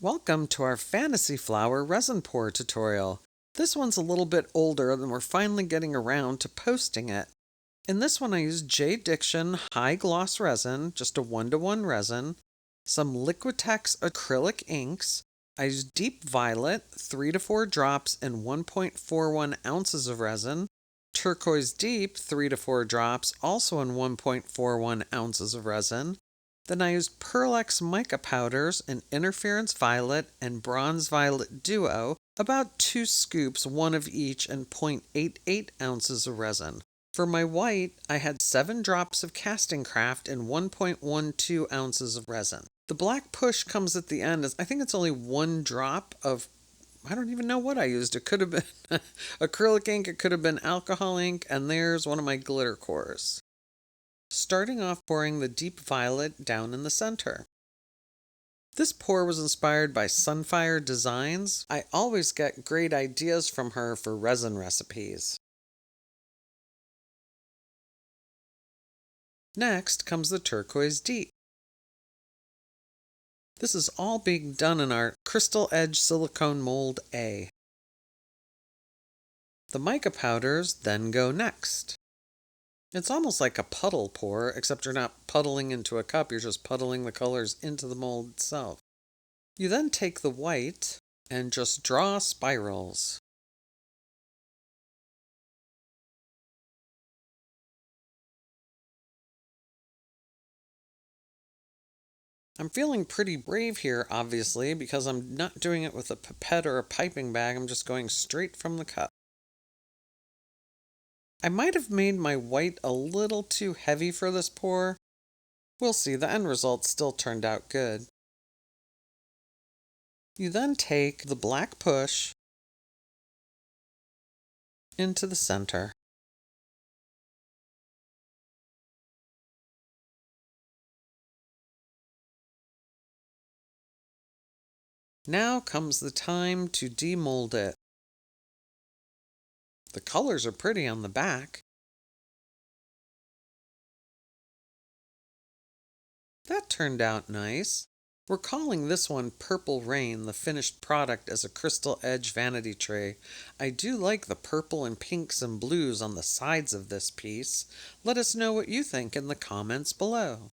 Welcome to our Fantasy Flower Resin Pour tutorial. This one's a little bit older and we're finally getting around to posting it. In this one I used JDiction High Gloss Resin, just a 1:1 resin, some Liquitex acrylic inks. I used Deep Violet, 3 to 4 drops and 1.41 ounces of resin, Turquoise Deep, 3 to 4 drops, also in 1.41 ounces of resin. Then I used Pearl-X mica powders in Interference Violet and Bronze Violet Duo, about 2 scoops, one of each, and 0.88 ounces of resin. For my white, I had 7 drops of Casting Craft and 1.12 ounces of resin. The black push comes at the end. I think it's only 1 drop of, I don't even know what I used. It could have been acrylic ink, it could have been alcohol ink, and there's one of my glitter cores. Starting off pouring the Deep Violet down in the center. This pour was inspired by Sunfire Designs. I always get great ideas from her for resin recipes. Next comes the Turquoise Deep. This is all being done in our Crystal Edge Silicone Mold A. The mica powders then go next. It's almost like a puddle pour, except you're not puddling into a cup, you're just puddling the colors into the mold itself. You then take the white and just draw spirals. I'm feeling pretty brave here, obviously, because I'm not doing it with a pipette or a piping bag, I'm just going straight from the cup. I might have made my white a little too heavy for this pour. We'll see, the end result still turned out good. You then take the black push into the center. Now comes the time to demold it. The colors are pretty on the back. That turned out nice. We're calling this one Purple Rain, the finished product, as a Crystal Edge vanity tray. I do like the purple and pinks and blues on the sides of this piece. Let us know what you think in the comments below.